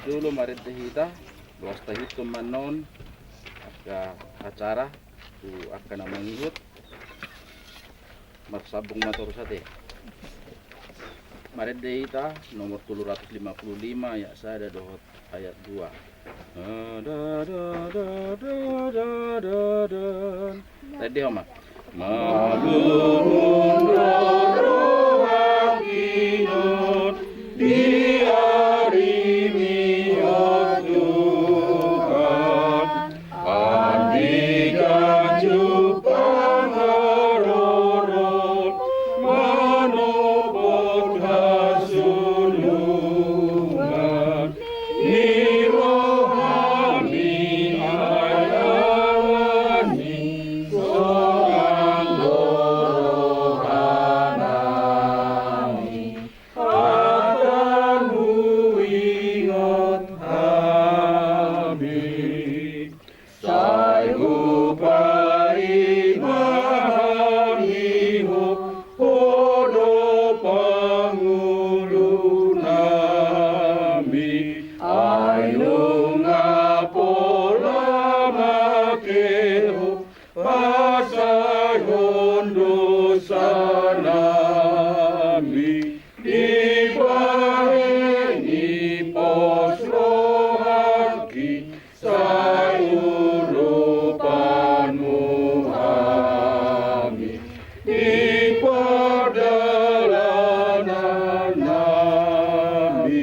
Dulu marit hita, luas tahit manon, acara tu akan mengikut marsabung motor sate. Marit hita nomor 755 ya saya ada dohot ayat 2. Tadi Oma. Madun rohakinot diarimi Rohani ayawani nami ibaheni posrohaki sayurupanmu kami di perjalanan nami.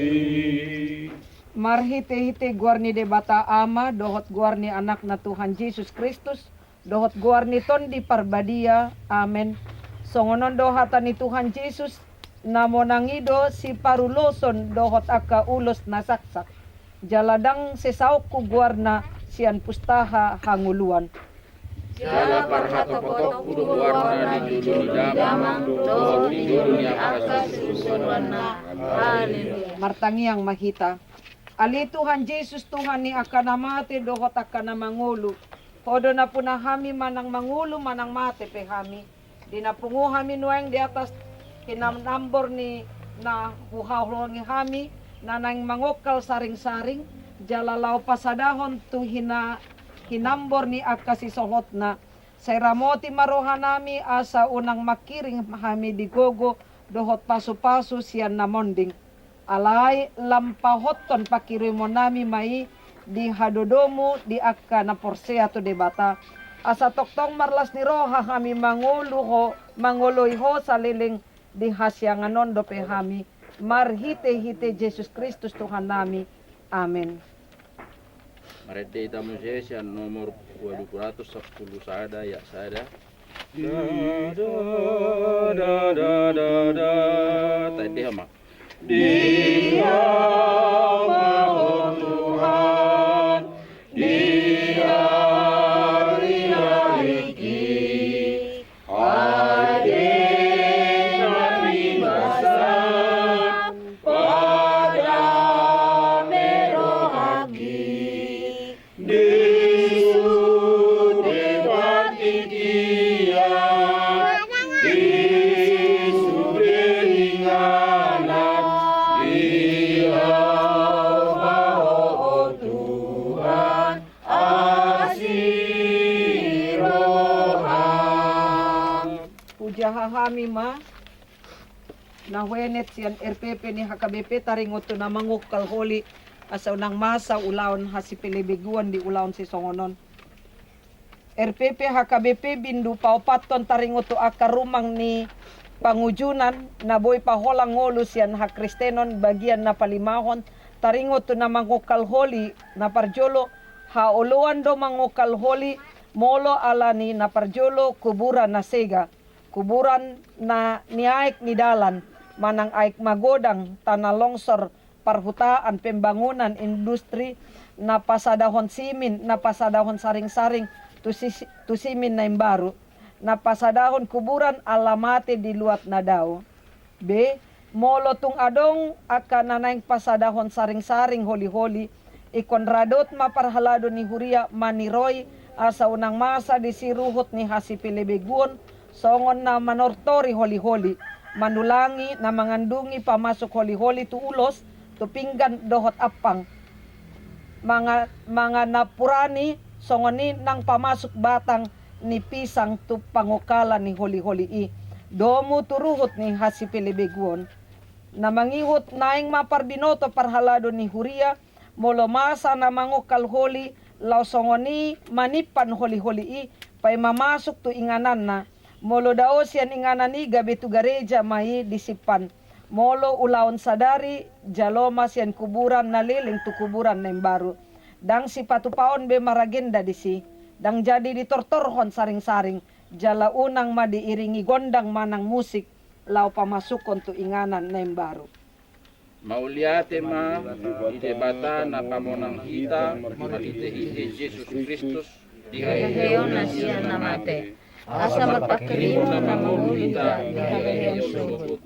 Marhite-hite guarni de bata ama, dohot guarni anak na Tuhan Yesus Kristus, dohot guarni ton di parbadia, amen. Songonon dohata ni Tuhan Yesus, namo nangido si paruloson dohot aka ulos na saksak. Jaladang sesaok ku guarna sian pustaha hanguluan. Jala parhata potok kudu warna di dulu di damang, dohot di dunia aka susuwana. Haleluya. Martangi ang mahita. Ali Tuhan Yesus Tuhan ni akan mate dohot akan mangulu. Hodo na punahami manang mangulu manang mate pehami. Dinapungu hami nueng di atas kinamnambor ni na huhahulong hami na nang mangokal saring-saring jalalaw pasadahon tu hinambor ni akasi sohot na seramoti marohanami asa unang makiring hami di gogo dohot pasu-pasu siyan na monding alay lampahoton pakirimo nami mai di hadodomu di akka na porsea tu debata asa toktong marlas ni roha kami manguloy ho sa liling di hasyanganon do pehami marhite-hite Jesus Kristus Tuhan nami. Amen. Marete itamu sesian nomor 210 sada ya sada. Tadi ama. Dia oh Tuhan, dia hahami ma na huenet siyan RPP ni HKBP taringoto na mangukal holi asa unang masa ulaon hasipilibiguan di ulaon si songonon RPP HKBP bindu paupaton taringoto akarumang ni pangujunan na boy paholang ngolo siyan hakristenon bagian na palimahon taringoto na mangukal holi na parjolo hauluan do mangukal holi molo alani na parjolo kuburan na sega kuburan na niaik ni dalan manang aik magodang tanah longsor parhutaan pembangunan industri na pasadahon simin na pasadahon saring-saring tu simin na imbaru na pasadahon kuburan alamate di luat na daw. B. Molo tung adong akan nanaing pasadahon saring-saring holi-holi ikonradot maparhalado ni Huria maniroy asa unang masa di siruhot ni Hasipilibegun songon na manortori holi-holi, manulangi na mangandungi pamasok holi-holi tu ulos, tu pinggan dohot apang. Mga napurani songoni nang pamasok batang ni pisang tu pangukala ni holi-holi i. Domu turuhot ni Hasipilibeguon. Na mangihot naing maparbinoto parhalado ni Huria, molo masa na mangukal holi, law songoni manipan holi-holi i, pay mamasok tu inganan na, molo dao siyan inganani gabi tu gareja mai disipan. Molo ulaon sadari jaloma siyan kuburan na liling tu kuburan na imbaru. Dang si patupaon be maragenda disi. Dang jadi ditortorhon saring-saring. Jala unang madiiringi gondang manang musik. Lau pamasukon tu inganan na imbaru. Mauliate ma ide bata na pamonang hita malite ide Jesus Kristus Dihaheon na siya namate. Asa magpakirimo na mamulita di halayon subot.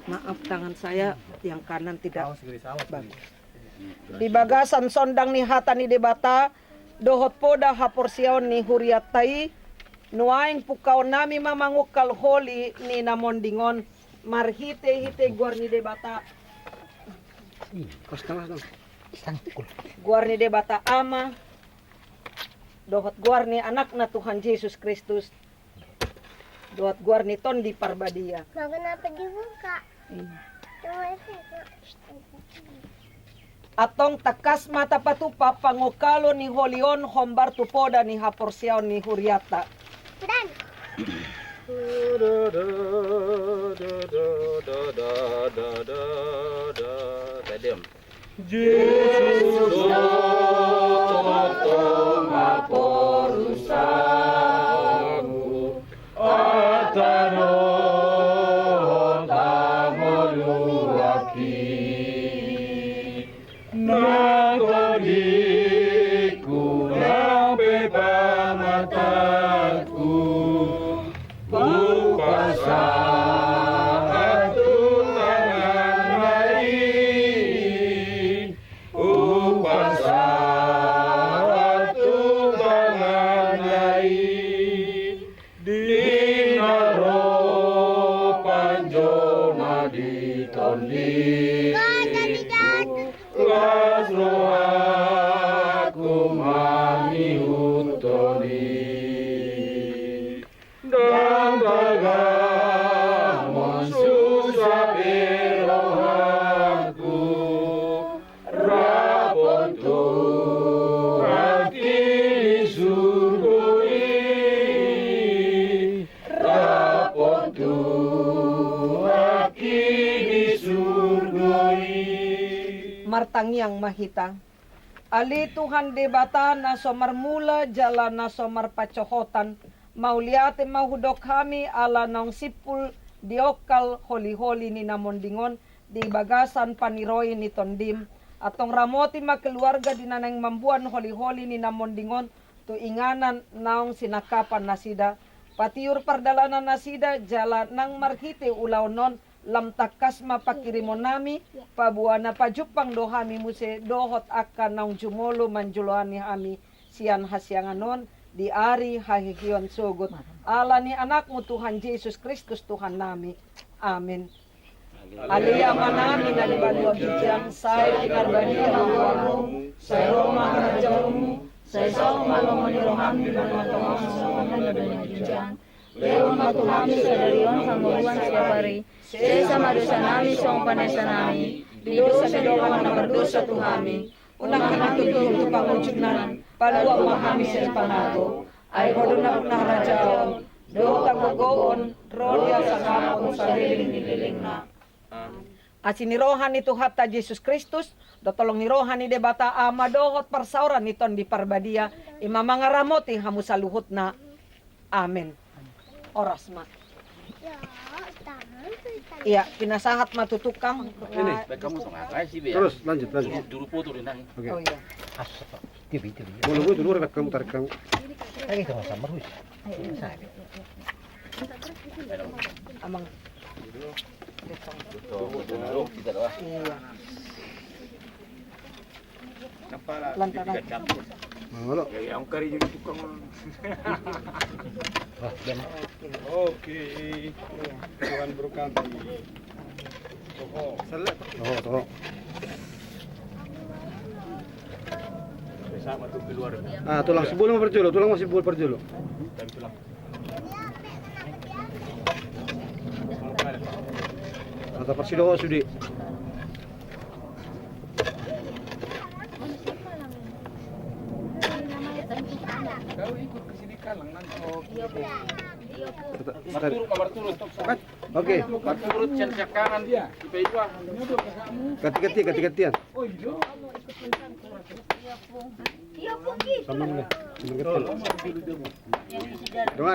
Maaf tangan saya yang kanan tidak bagus. Di bagasan sondang ni hata ni debata dohot poda haporsiaon ni huriatai nuaing pukaw nami mamangukal holi ni namondingon marhite-hite guar ni debata. Guarni de bata ama, dohot guarni anak na Tuhan Yesus Kristus, dohot guarni ton di parbadia. Nah, kenapa dibuka? Atong takas mata patupa pangukalo ni Holion hombar tupoda ni haporsiaw ni Huriata. Dan. Tadiam. Martangyang mahita. Ali Tuhan de bata na somar mula jala na somar pacohotan. Mauliate mahudok kami ala nang sipul diokal holi-holi ni namondingon di bagasan paniroy ni tondim. Atong ramoti makeluarga di nanang mambuan holi-holi ni namondingon tu inganan naong sinakapan nasida. Patiur pardalanan nasida jala nang marhite ulaw non lam takas mapakirimon nami pabuana pajupang dohami muse dohot akan naong jumolo manjuloani hami sian hasyanganon di ari hahihiyon sugot ala ni anakmu Tuhan Yesus Kristus Tuhan nami. Amin. Alia manami na libalwa bijang say pinarbani kaluwamu say Roma hanajamu say sao malomoni roham di manotong sa mga dunia bijang Leon matuhami sa darion hanguruan siya pari Sesa madosa nami song panesa nami, bidosa sa doa na berdosa tuhami, unang hanatutuh tu pangujunan, palua mahami sa panato, ay hodo na rajaon, do tagogoon, rodia sa kapon sa liling na. At sinirohan ni Tuhan ta Jesus Kristus, dotolong nirohan ni debata ama dohot parsauran niton di parbadia, imamangaramoti hamu sa luhut na. Amen. Oras ma. Iya, pinasahat matutukang. Ini, kamu sama sih biar. Terus lanjut. Dulu foto rin nang. Oke. Oh iya. Boleh gue dulu rekam tarik kamu. Amang. Dulu kita doa. Iya. Lantaran. Malo. Yang kari jadi tukang. Oke. Tuhan berkati. Toho. Sama tuh keluar. Ah, tulang sebelum perjolo, tulang masih bul perjolo. Atau persido sudi. Kau ikut ke sini kalang nanti. Kamar turut. Oke. Kamar turut siap kanan dia. Kita itu Ganti-gantian. Iya, Puki. Sama mulai.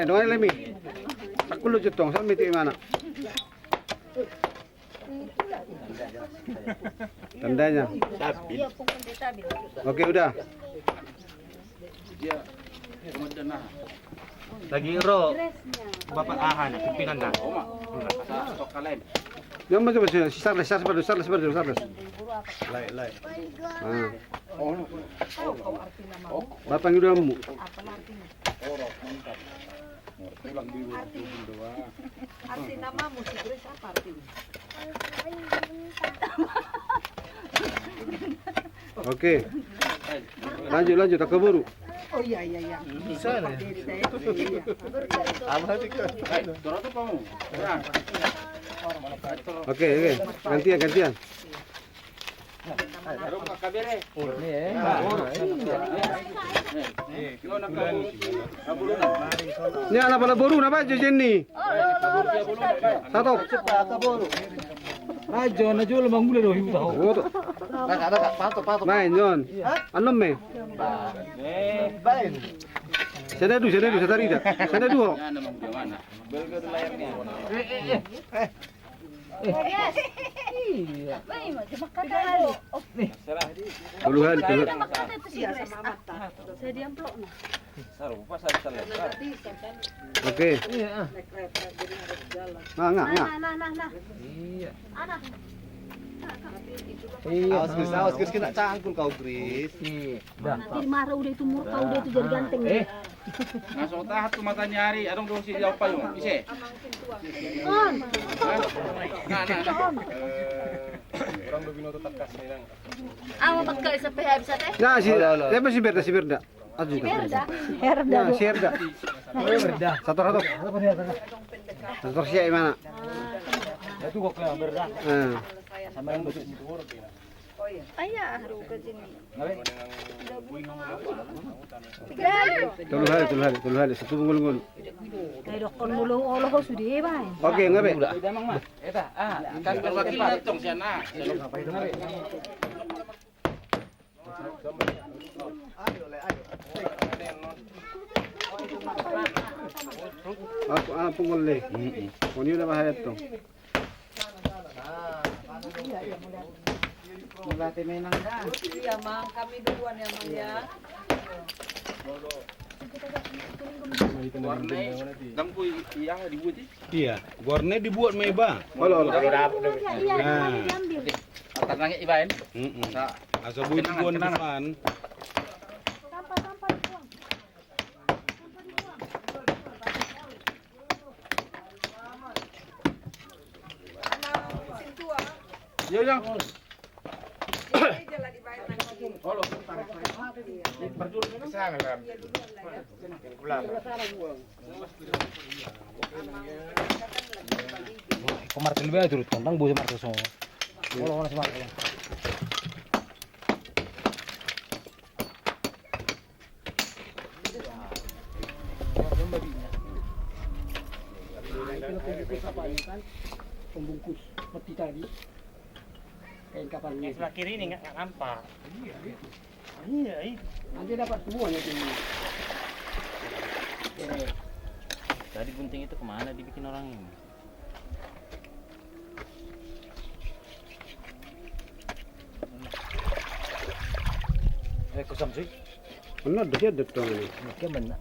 Dongan lemi. Aku lu jetong, sama itu mana? Tandanya. Oke, udah. dia kemudian nah. Daging ro, bapak ahan, pimpinan na. Oma. Stok kalian. Yang macam sisar seperti. Lai. Ah, Oh, bapak udah mu. orang mantap. Pulang dulu doa. Arti namamu si Grace apa artinya? Oke. Lanjut, tak keburu. Oh iya. Bisa lah. Oke. Gantian. Ini anak pada boru napa jajan nih? Satu. Ajo na jual mang mulai doh ibu tahu. Oh, tuh. Main Jon. Anom me. Sana du, satari dah. Sana du. Tuluhan. Oke. Nah. Awas Chris kena cangkul kau Chris. Nanti marah udah itu murka udah itu jadi ganteng. Langsung tahat tuh mata nyari, adong dong si apa yung ise. Orang lebih notot tak kasih nang. Amo pagka isa pa habis ate. Nah, siapa si Berda? Aduh. Herda. Nah, si Herda. Satu. Satu siya mana? Itu kok yang berdah. Sama yang betul itu orang kena. Ayah haru ke sini. Tuluhan. Satu ngul. Kay dokon mulo olo ko sudi ba. Oke, ngabe. Kan perwakilan tong sana. Aku pungol Kuni udah bahaya tuh. Iya, Mang. Kami duluan ya, Mang ya. Warna dangku iya dibuat sih. Iya, warna dibuat meba. Halo. Iya, Nah. diambil. Tanangnya ibain. Asa bujuan depan. Sampah dibuang. Yo. Komartil ba turut tentang buah martil semua. Kalau mana semartil. Pembungkus peti tadi. Kain kapalnya. Sebelah kiri ini nggak nampak. Nanti dapat semuanya ini. Tadi gunting itu kemana dibikin orang ini? Kusam sih. Ano dia datang ini? Mungkin benar.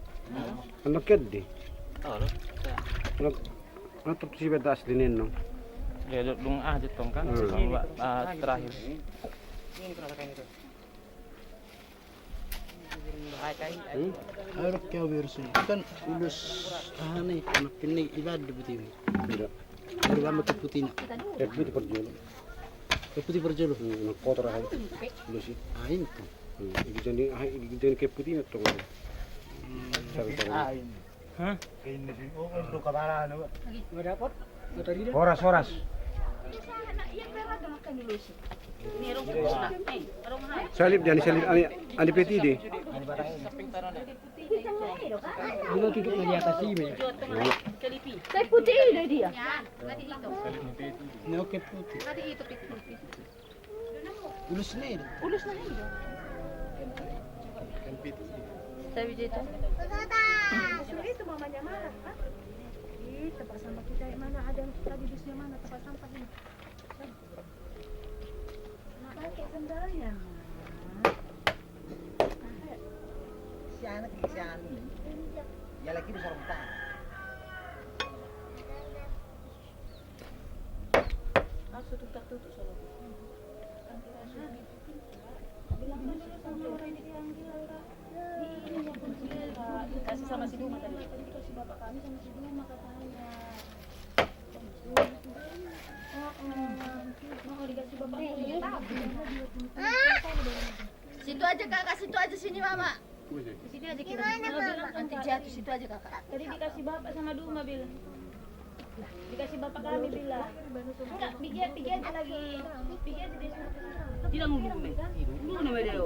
Ano kedi? Oh, loh. Ano tuh si Berda asli neno? Ya, dong aja tong kan. Terakhir. Harap kau bersih kan ulus aneh anak ini ibadah betul. Tidak. Baru lama keputin. Tapi di perjualan. Keputi perjolo. Kotor aja. Lu sih. Ain tuh. Jadi keputin itu. Hah? Ini sih. Oh, untuk kabaran apa? Nggak dapat? Nggak tadi dah. Horas. Salib dan salib ani peti deh. Dulu tutup di atas sini. Kay putih ile dia. Ini oke putih. Ulus nih. Ulus na hiyo. Sabi dito. Sulit itu mamanya marah, ha? Ih, tempat sampah kita yang mana ada tadi busnya mana tempat sampah ini. Pakai sendalnya. Si anak. Ya lagi di sorong pak. Aku tutup solo. Kasih sama si Duma tadi. Kasih bapak kami sama si Duma katanya. Mau dikasih bapak kami. Situ aja kakak, situ aja sini mama. Sini aja kita. Nanti jatuh situ aja kakak. Tadi dikasih bapak sama Duma bilang. Dikasih bapak kami bilang. Enggak, Pigi aja lagi. Pigi aja dia suruh. Tidak mau dulu nih. Dulu nih dia.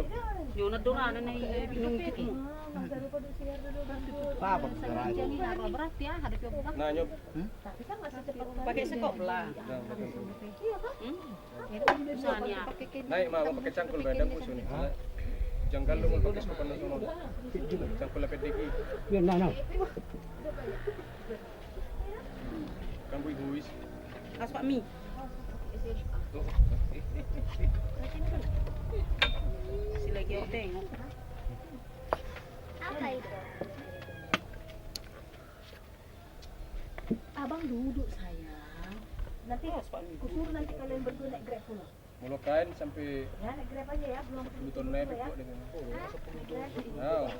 Yona dona nih minum tiki. Apa bicara aja? Berat ya, hadapi obat. Nah, nyob. Pakai sekop lah. Usahanya. Naik mah mau pakai cangkul badan musuh nih. Jangkal lu mau pakai skopan nasional. Cangkul PDG. Nah. Kamu egois. Kas Pak Mi. Si lagi tengok. Apa itu? Abang duduk sayang. Nanti kusur nanti kalian berdua naik Grab pulang. Mulukain sampai Ya naik Grab aja ya, belum buton naik kok dengan. Nah,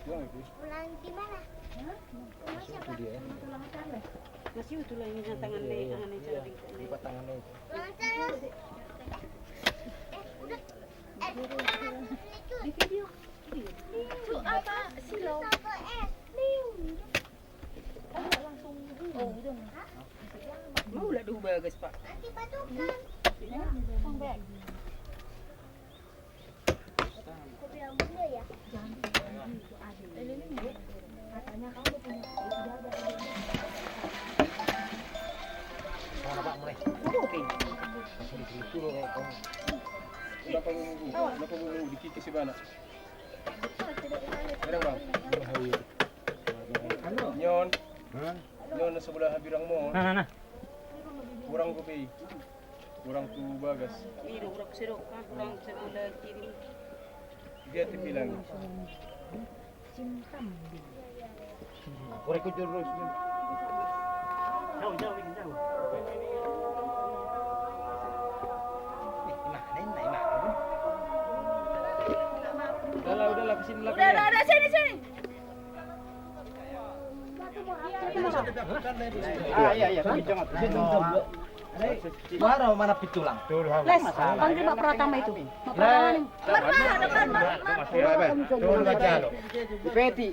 buang itu. pulang di mana? Siapa? Tulang sana. Masih itu lah ini tangan deh, tangan ini cari. Lipat tangannya itu. Pulang sana. Udah. Di video. Itu apa? Silo. Langsung. Oh, udah. Mau lah dua bagus Pak. Nanti patukan. Sampai. Kau bilang bunda ya? Jangan. Katanya kamu punya Pak mulai. Oke. Itu loh kamu. Kenapa lu nunggu? Kenapa lu nunggu dikikis si Bana? Ada bang? Nyon. Nyon sebelah habirang mo. Nah. Kurang kopi. Kurang tu bagas. Ini urak serok kan kurang sebelah kiri. Dia terbilang. Korek kucur terus. Jauh. Udahlah kesini lah. Udah sini. Iya, jangan. Mana pitulang? Les, panggil Mbak Pratama itu. Mbak Pratama nih. Peti.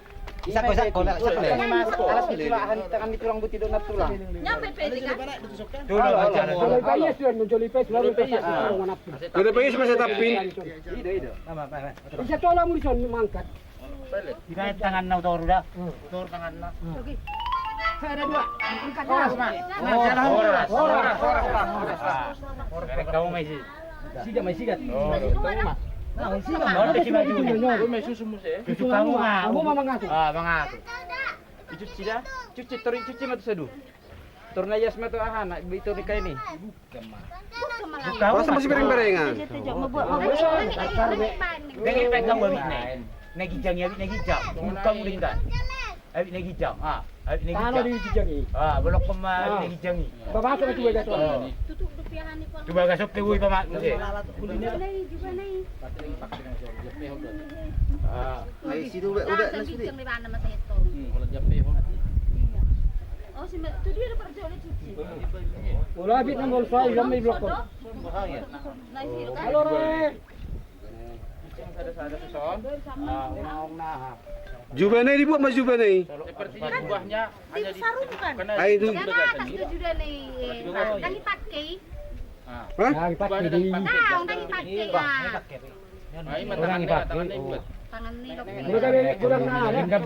Isa ko. Alas pitulahan tangan ditulang buti donat tulang. Nyampe pedi kan? Udah payus masa tapin. Ido. Bisa tolong mulison mangkat. Kita tangan na utoro dah. Utoro tangan na. Ada dua. Angkat Kamu masih. May sigat. May susu mo siya. Susu kamu nga. Amo mamangato. Mangato. Icuci dah. Cuci matu sadu. Tornayas matu ahana, itu ni kaini. Kamu masih bereng-berengan. Dengan pegang wabit na. Nagijang yabi nagijang. Kamu ringan. Abi nagijang. Abi Tano di nagijang. dijangi. Belok pema nagijang. Babasa ka tuwa gato. Tutup rupiahan ni Pak. Coba gasok tewi pama. Juga nih. Ay situ udah Bincang di mana mas itu? Kalau jape ho. Oh, si Mbak, itu dia ada perjuangan cuci. Wala bit nang bolsa yung may blok ko. Nah, itu kan. Halo re. Ada seson. Maong na ha. Juvenay dibuat mas Juvenay. Sepertinya buahnya hanya di Sarung kan? Ay itu. Jangan atas itu juga nih. Kan dipakai. Hah? Nah, ipat di. Nah, udah dipakai ya. Ay, matangan na ibut. Tangan nih dok. Udah kami kurang na ada.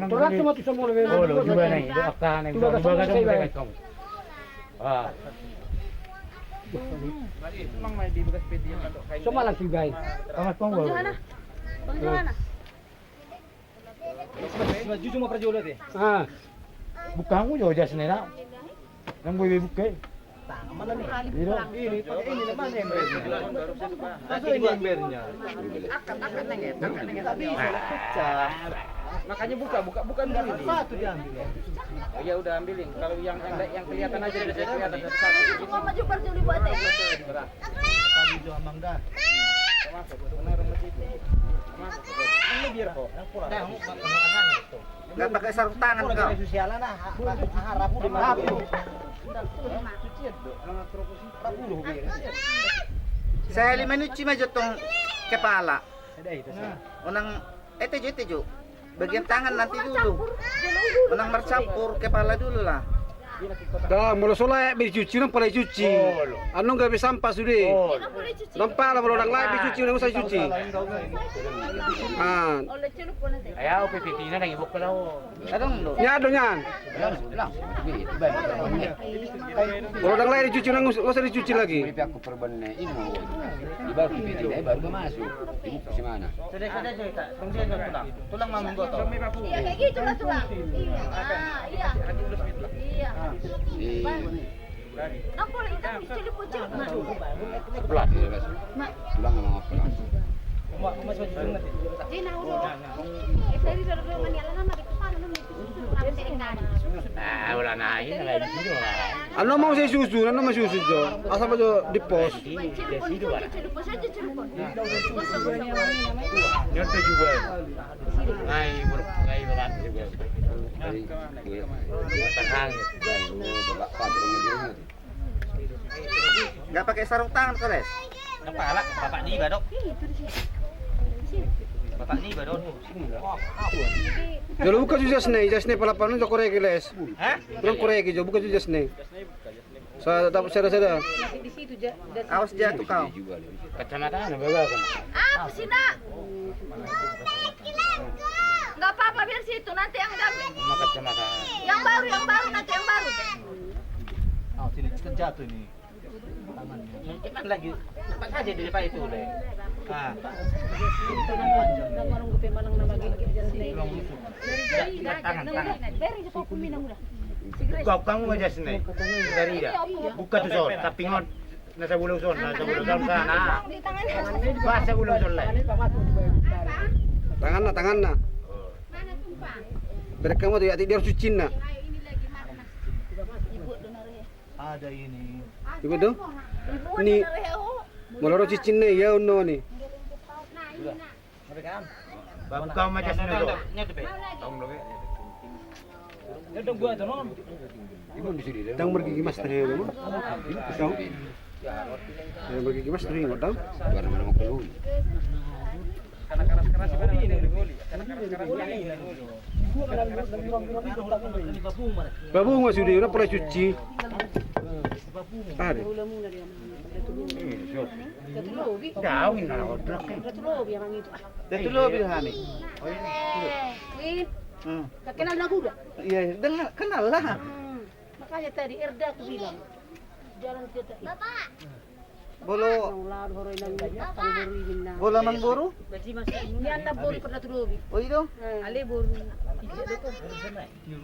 Turat semua tu semua le. Oh, lo juga nih. Itu akta nih. Coba gasok kamu. Mari, memang may di bekas peti yang untuk kain. Semua lang sibay. Kamu tunggu. Bang Johanna. Jujur mau perjualan deh. Ah. Bukan aku jauh jas nera. Yang gue buka. Mana nih? Tidak. Ini lepas embernya. Baru saya coba. Masa ini embernya? Akad nenget. Tapi pecah. Makanya bukan dulu. Satu diambil ya. Oh, ya udah ambilin. Kalau yang kelihatan aja udah saya kelihatan satu. Mau maju perjuli buat teh. Berat. Tadi itu amang dah. Masuk benar rumah itu. Masuk. Ini biar kok. Dah, enggak pakai sarung tangan kau. Sosialan nah, harap di mana? Saya 5 minuti maju tong kepala. Unang tejo. Bagian tangan nanti dulu. Unang marcampur kepala dulu lah. Dah, mula solek dicuci, nang pala cuci. Anu enggak bisa sampah sudah. Nampak lah orang lain dicuci, nang usah cuci. Ah. Ayaw pipitina nang ibok pala ho. Adong. Ya, adonyan. Kalau orang lain dicuci, nang usah dicuci lagi. Aku perban ini mau. Baru pipitina baru masuk. Ibu ke mana? Sudah Kak. Kemudian tulang. Tulang mamang goto. Iya kayak gitu lah tulang. Iya. Iya. Iya. Nah, kalau kita celup-celup mah. Pelat ya, Mas. Tulang sama pelat. Jadi nauro. Tadi dari manialan sama di kepala nama itu. Ah, wala na yun lagi dito. Ano mau saya susu, ano mau susu jo? Asal aja di pos. Celup saja celup. Nyorte juga. Ngai berat juga. Tenang. Enggak pakai sarung tangan, Koles. Kepala, Bapak ni badok. Bapak ni badok. Jalo buka juga jasne pala panu jo korek les. Hah? Kurang korek jo buka juga jasne. Saya dapat sada. Awas jatuh kau. Kacamata na bawa kan. Ah, pusina. Enggak apa-apa biar situ nanti yang dami. Sama kacamata. Yang baru nanti yang baru. Oh, sini terjatuh ini. Cuman lagi cepat saja di depan itu deh. Ah. Kau kamu aja sini. Dari dah. Buka tu sol, tapi ngon nasa bulu sol sana. Bahasa bulu sol lah. Tangan na. Mereka mau tidak dia harus cuci na. Ada ini. Ibu dong. Ni maloro cuci nih ya uno nih. Buka macam sini tu. Tang pergi mas tadi dong. Tahu? Yang pergi mas tadi nggak tahu. Baru mau keluar. Karena keras-keras sebenarnya ini goli. Karena keras-keras ini. Babu nggak sudah, udah pernah cuci. Ada. Jauh ini nak odrak. Datulobi kami. Kenal lagu dah? Iya, dengar kenal lah. Makanya tadi Erda aku bilang jalan kita. Bapak. Bolo mang buru? Ini anda bolu pada tulobi. Oh itu? Ale bolu.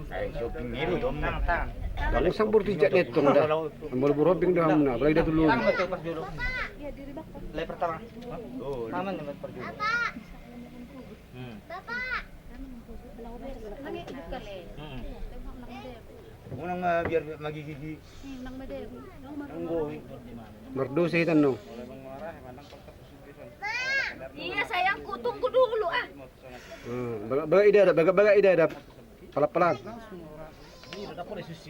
Ay, shopping ini dong tang. Kalau sambur tidak netong dah. Ambol burobing dah hamna, apalagi dah dulu. Tang betul pas dulu. Lay pertama. Oh, aman naman per dulu. Bapak. Nangi ikut kali. Unang biar magigigi. Nang mede. Anggoy. Merdu sih tanu. Iya sayangku, tunggu dulu ah. Baga ida ada. Palap-palap. Kapal susi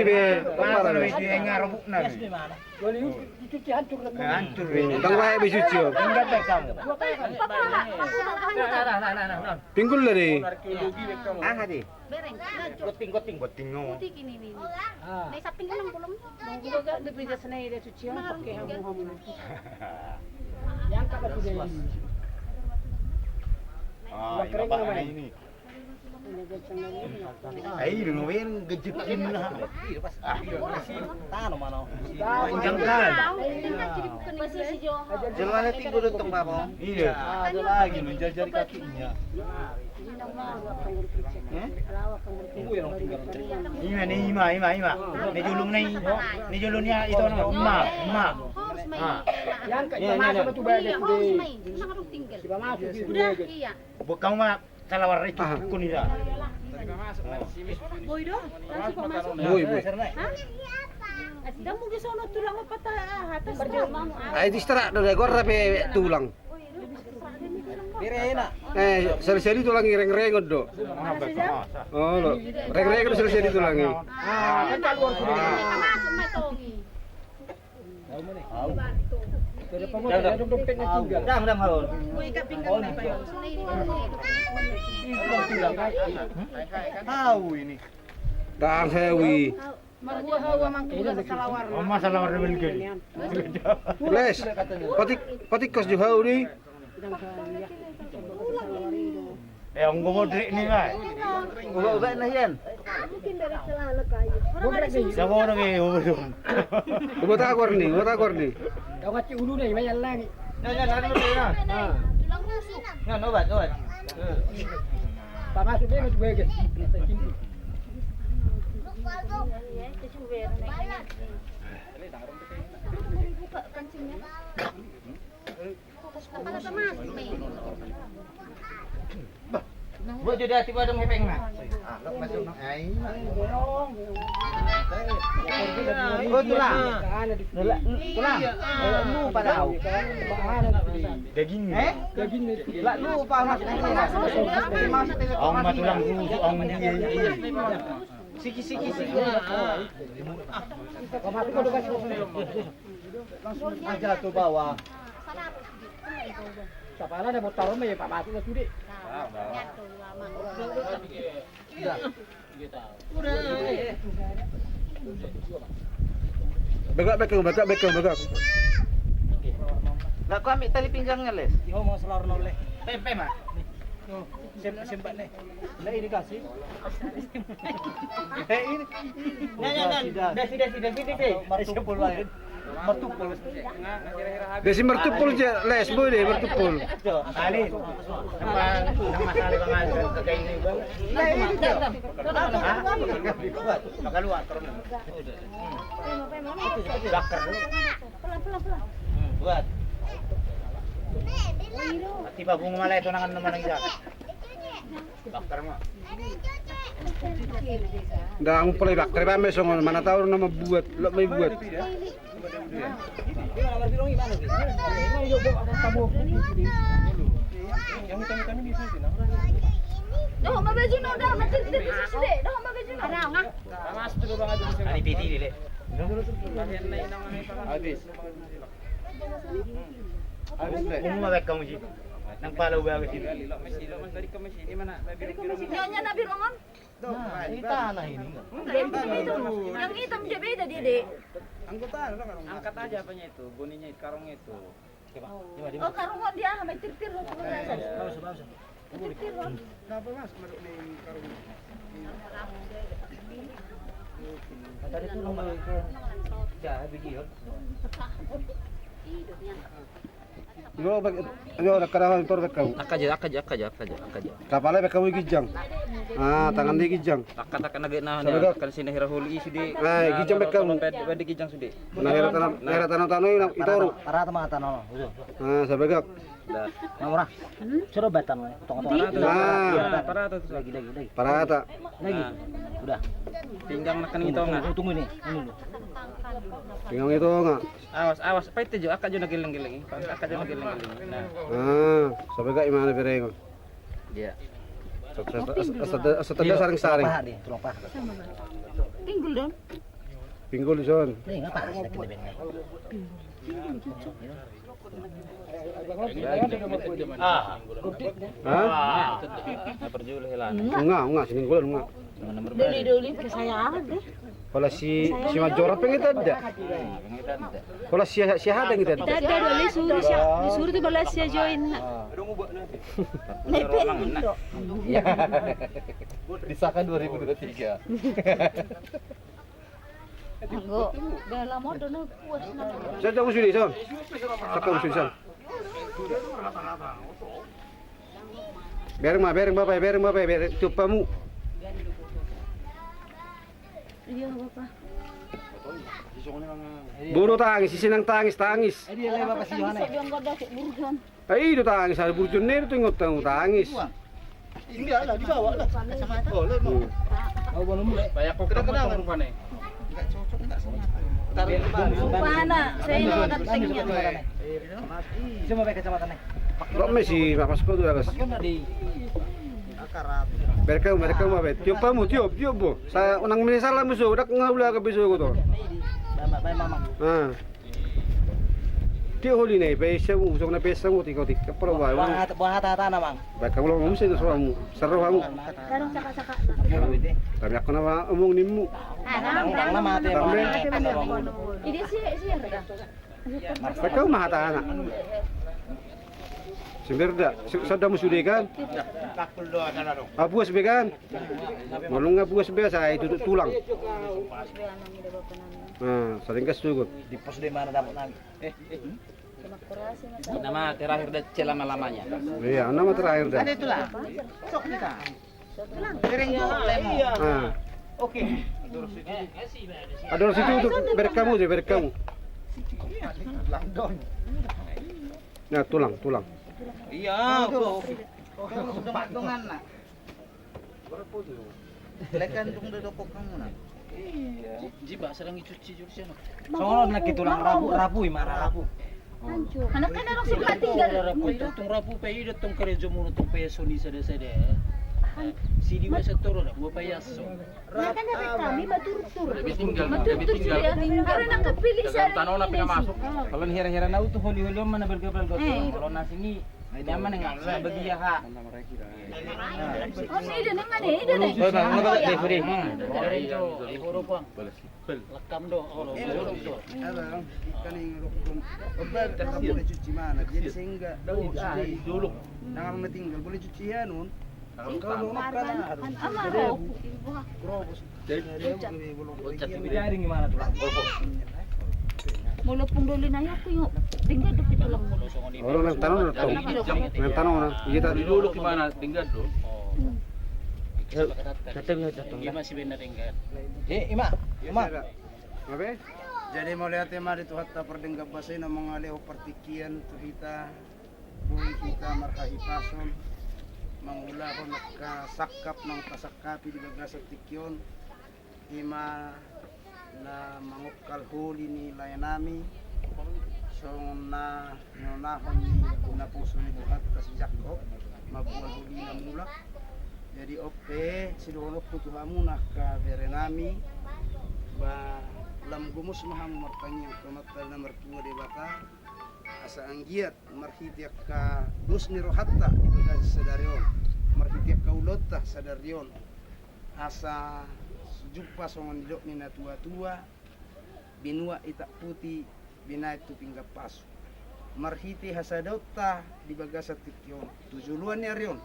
be. Kapal itu yang ngarabuk nabi. Hancur ini. Tang wae be suci. Enggak baik kamu. Pinggul lah deh. Ah hadi. Bereng. Goting. Putih ini nih. Nih saping ko lang kulong. Juga lebih dari sana dia cuci orang pakai hamu-hamu. Ah, bapak ini. Ay, lumayan gejekin lah. Tano mana? Panjang kan? Posisi Jo. Jalan tinggal dong bapak. Iya. Ada lagi menjajari kakinya. Ima. Ni julungnya itu nama Ima. Yang kita masuk itu banyak Main. Nang tinggal. Kita masuk Udah, iya. Bukan mah kalawar itu kunira. Boy do, langsung kok masuk. Boy. Dah mungkin sono tulang apa atas mamu. Ay distrak dah gor rapi tulang. Direna. Seri-seri tulang reng-reng do. Oh, lo. Reng-reng do seri-seri tulang. Masuk mai tongi. Dang haul. Tahu ini. Dang hewi. Oh, masalah warna belgel. Les. Patikos jo hau ni. Ang gumodri ni nga. Ubah-ubah na yan. Sama orang eh, Buat agor ni. Yan, obat. Buat jadi hati pada hepeng na. masuk nang ai. Oh, tulang. Tulang. Lu padahal. Daging. Daging. Lah lu pa mas. Ang matulang ruso ang dia. Siki. Langsung aja tuh bawah. Kepala ada motor ya Pak Mati lah sudi. Begak. Lah kau ambil tali pinggangnya les. Yo mau selor noleh. Pempem ah. Sempat nih. Nah ini kasih. Ini. Desi. Martupul lain. Martupul. Desi mertupul je les boleh mertupul. Ali. Nama kali bangal kagay ni bang. Makaluwa karon. Bakar dulu. Buat. Ati pa bunga malay ito naman naman ang isa. Bakar mo. Dah ang pulay bakter ba mesong mana tahu nama buat, lo may buat. Dah mabaju no dah mati di sini. Dah mabaju no. Ada ngah. Mas tu bang ada musim. Ani piti dile. Habis. Bunga baik kamu sih. Nang palaw ba kasi. Mas dari ke mesin di mana? Nyonya Nabi Roman. Ini tanah ini. Yang hitam dia beda dia, Dek. Angkat aja apanya itu, boninya itu, karungnya itu. Oh, karungan dia sampai tir-tir. Tadi tu nombor itu. Ya, video. Yo nakarahan tor bekau. Akaja. Kapala bekau gijang. Tangan dia gijang. Akan nagay na Sabaga. kan sini huli sudi. Gijang bekau. Pwede gijang sudi. Nahira tanam yung itoro. Para mata no. Sabagak. Murah. Suruh batan potong-potong. Para tuh Lagi. Parata. Lagi. Udah. Pinggang makan itu enggak? Tunggu ini. Ini dulu. Tinggal itu enggak. Awas, pa itu jo akak jo nagiling-giling. Akak jo nagiling-giling. Nah. Sabagak imana bereng. Iya. Setelah saring-saring. Paha nih, tulung paha. Pinggul dong. Pinggul di son. Nih, ngapa harus naik lebih? Perjul hilang. Enggak, sininggulan enggak. Doli kesayangan deh. Kalau si Majora pengen ada. Kalau si Hada gitu ada. Ada doli disuruh tuh balas ya join. Nepet gitu. Disahkan 2023. Enggak, udah lama udah puas nama. Saya tahu sudah son. Sakau sudah son. Bereng bapak, tupamu. Iya, Bapak. Buru tangis, sisinang tangis. Ini yang bapak si Yohana. Yang goda si burjan. Itu tangis, ada burjun nih itu tangis. Enggak lah, dibawa lah. Oh, lu mau. Oh, belum mulai. Banyak kok kenapa rupanya? Mana? Saya mau datangnya. Cuma pakai kacamata nih. Kok masih papas kau tuh alas. Berkau apa? Tiup bu. Saya unang salah musuh, udah ngabula ke bisu aku tuh. Bapak, mama. Dia holi nih, pesa mu, usung na pesa mu, tiko pero ba. Buang hata na mang. Baik kamu ngomong sih soal mu, seru kamu. Darong saka-saka. Tapi aku nama omong nimu. Nang mati. Ini sih harga. Baik kamu mah anak. Sebenarnya, sudah musuh kan? Takul doa sana dong. Abuas bekan. Ngolong abuas biasa itu tulang. Nah, sering kesugut. Di pos di mana dapat nang? Nama terakhir dan selama-lamanya. Iya, nama terakhir dah. Ada itulah. Sok kita. Piring tuh lemon. Nah, Oke. ada di situ untuk berkamu deh, berkamu. Nah, tulang. Iya, oke. Sudah patungan nak. Lekan tung dodokok kamu nak. Jiba sedang dicuci jurusan. Soalnya nak tulang rapu marah rapu. Anak-anak orang suka tinggal. Tung rapu pay datong kerja muna tung peso ni sada-sada. Sidi wa sa toro na buwa payaso. Nah, kan dari kami batur-tur. Lebih tinggal. Karena nakapili sa Tanong na pingamasok. Kalau hira-hira na uto holi-holi mana bergabal ko. Kalau na sini nyaman nga sa bagiya ha. Oh, sini na nga eh. Ida na. Hoy, mga ba referee? Puro po. Lakam do. Abang, kaning rukun. Obat tak boleh cuci mana. Jadi sehingga Dulok. nang natinggal boleh cuci nun. Amaro. Bidaring gimana tuh? Mula pong doli na yako yung tinggal do pito lang mulo. Orang nang tanong na to. Nang tanong na. Iya tadi Dulok gimana? Tinggal do. Gimana sih benar tinggal? Ima. Apa? Jadi melihat tema di tuhat ta perdenggap basay na mga leho partikian tuhita buhay kita marhahipason mangula ko nakasakap ng kasakapi di bagasat tikyon ima na mangukal huli ni layanami so na nunahon ni na puso ni buhat kasi Jacob mabuwal huli na mula jadi ope sinulok ko tuhamu nakaberenami ba lam gumus maham martanya kamatal na mertua de bata asa anggiat marhitiak ka dus ni rohatta ibaga sadarion marhitiak ka ulotta sadarion asa jumpa songon dok ni na tua-tua binua itak putih binait tu pinggap pasu marhiti hasadotta di bagasa tikyon tujuluan ni arion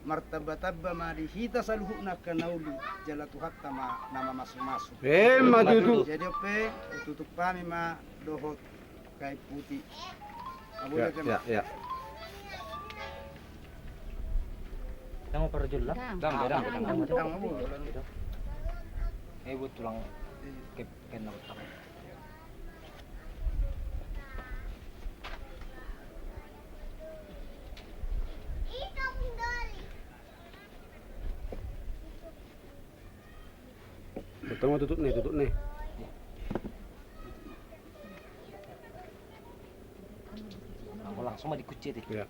martabatabba ma dihita saluhuna kanauli jalatu hatta ma nama masu-masu Madudu. jadi ope tutup pami ma dohot kai putih Ya. Kamu perjul lah. Dang. Buat tulang kena otak. Tengok tutup nih. Aku langsung mah dikucit itu. Ya.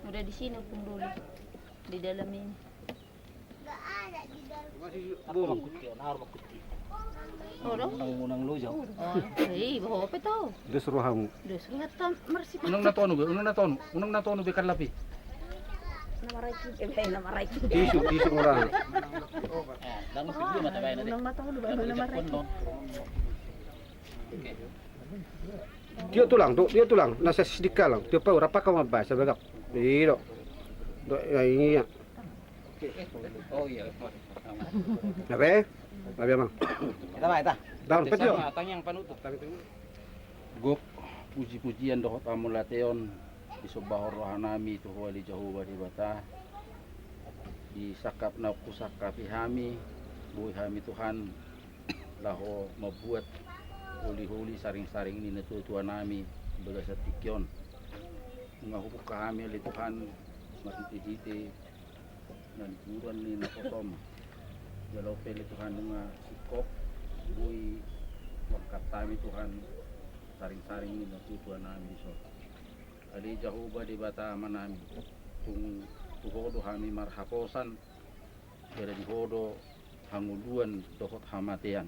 Udah di sini pun dulu. Di dalam ini. Unang lujaw. Bawa apa tahu? Dia suruh kamu. Udah surat mersi. Unang natono be karlapi. Nama raiki. Tisu orang. Dang video mata bayan natin. Unang mataw ba nama raiki. Dia tulang. Nasa sedikit lang. Dia pau rapa kamu ba sa bagap. Dito. Do ini ya. Oh iya. Apa? Apa emang? Ita. Daun pet yo. Atang yang panutup. Gok puji-pujian dohot amulateon isobahor rohanami tu wali Jehovah di bata di sakap na kusakapi hami buhay hami Tuhan laho mabuat huli-huli saring-saring ni natutuan nami baga sa tikyon ngahupok kami ali Tuhan matititi nan buran ni nakotom jalaw peli Tuhan nga sikop bui berkat kami Tuhan saring-saring ni Tuhan nami so ali Jehovah di bata manami tung tuhodo kami marhaposan dari dihodo hanguluan dohot hamatian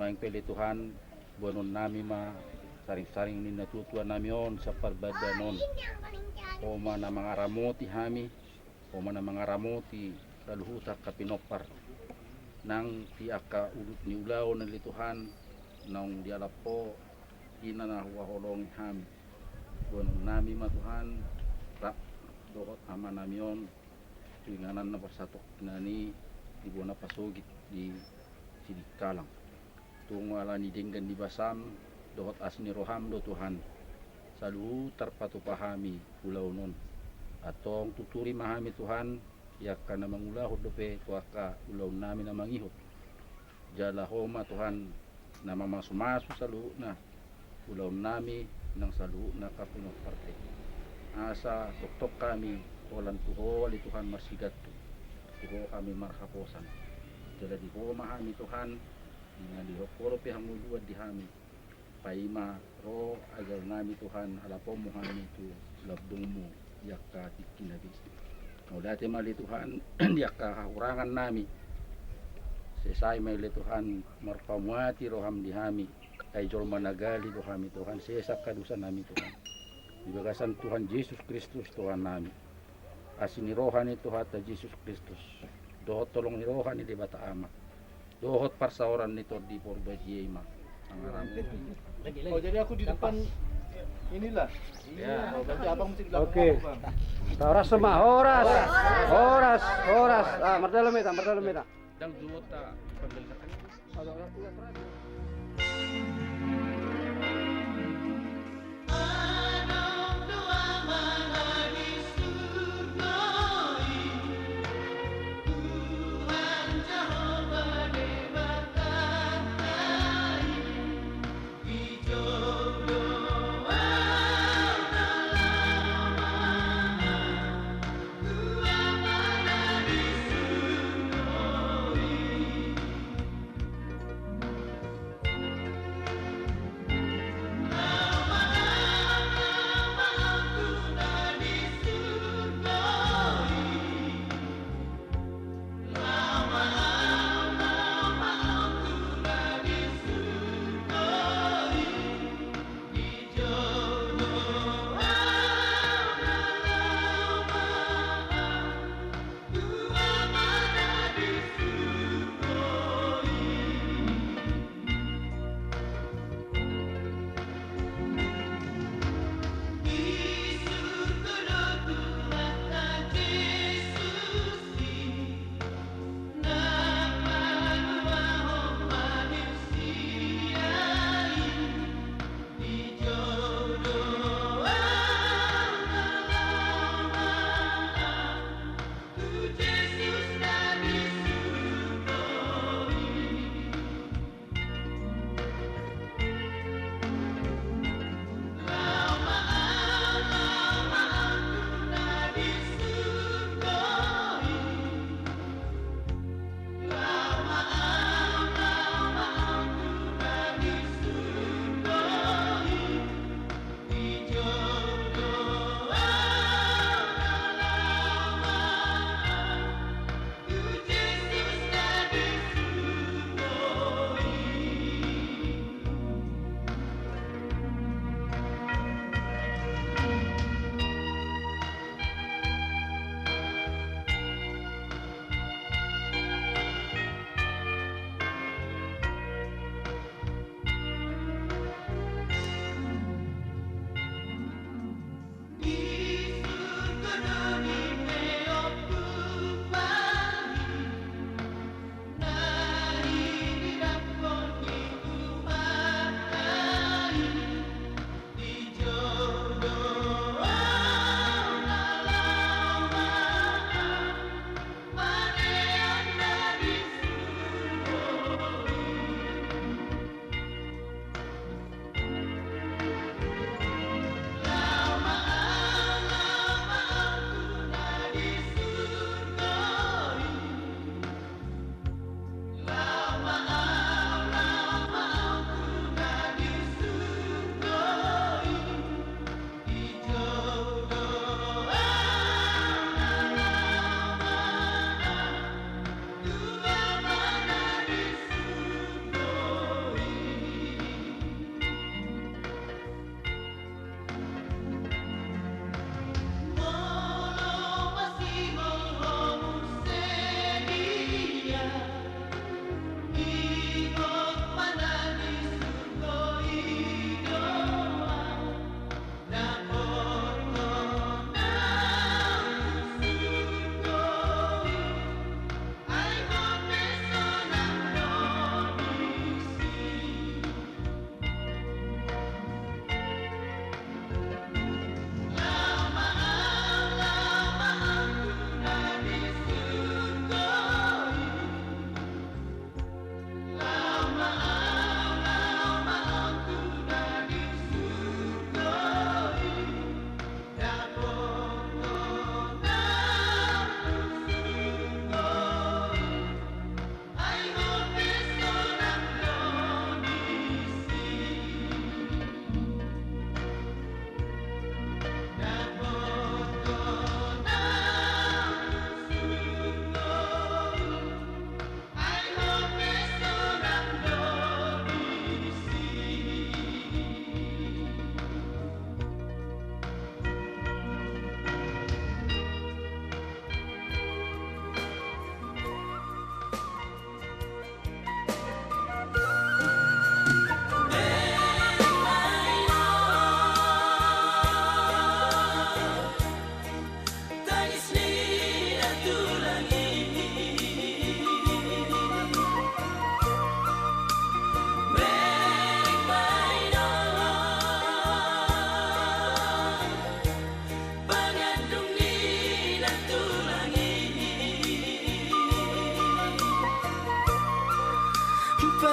maing pili Tuhan buanon nami ma saring-saring ni Tuhan nami on sa perbadanon o mana mangaramoti hami o mana mangaramoti kaluhutak kapinopar nang tiaka ulut ni ulaw na Tuhan nang dialapo ina na huwaholong hami buanon nami ma Tuhan rak dohot ama nami on tuinganan na pasatok nani di buana pasogit di sidikalang tungo ala ni denggan di basam dohot asni roham do Tuhan salu terpatu pahami pulau non atong tuturi mahami Tuhan ya kana mangulahod dope tuaka ulau nami na mangihot jala homa Tuhan na mamasumasu salu na ulau nami nang salu na kapunot parte asa tuktok kami walan tuho ali Tuhan masigat tuho kami marhaposan jala di ho mahami Tuhan nga di hokoro pe hanguluad di hami paima ro agar nami Tuhan alapo mo kami tu labdong mo yakka tikinabis dati mali Tuhan yakka kakurangan nami sesay may li Tuhan marpamuati roham di hami ay jol managali do kami Tuhan sesak kadusan nami Tuhan ibagasan Tuhan Yesus Kristus Tuhan nami asini rohani Tuhan ta Yesus Kristus dohot tolong ni rohani di bata ama dohot parsaoran nito di porbajiyema ang arami. Oh, jadi aku di depan inilah. Ya. Oh, berarti abang mesti di belakang Oke. aku, Bang. Horas semua, horas. Ah, martelo meta. Dang juta pagdalatan.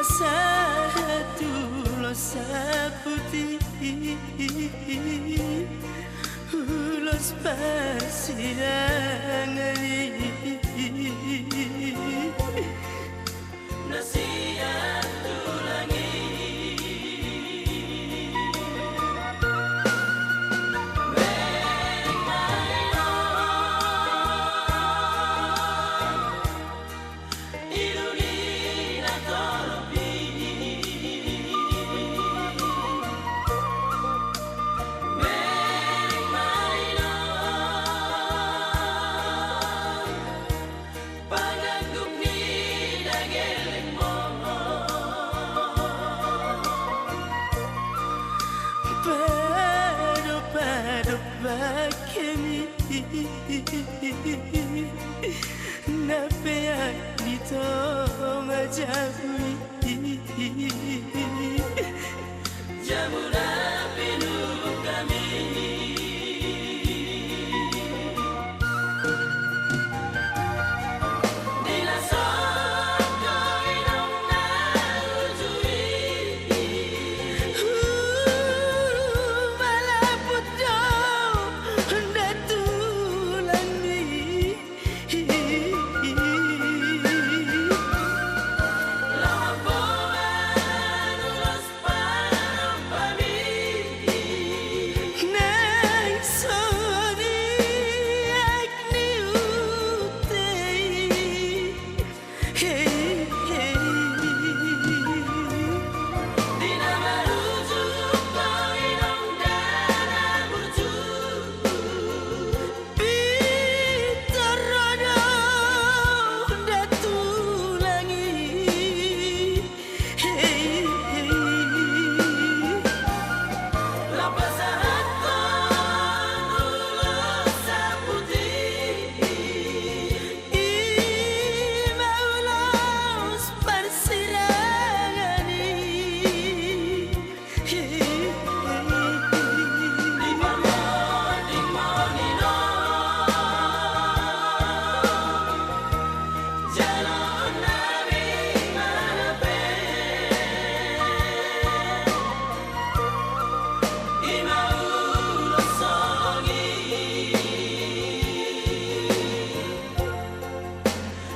satu putih ulos persidangan nasihat tulangi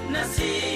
Nasi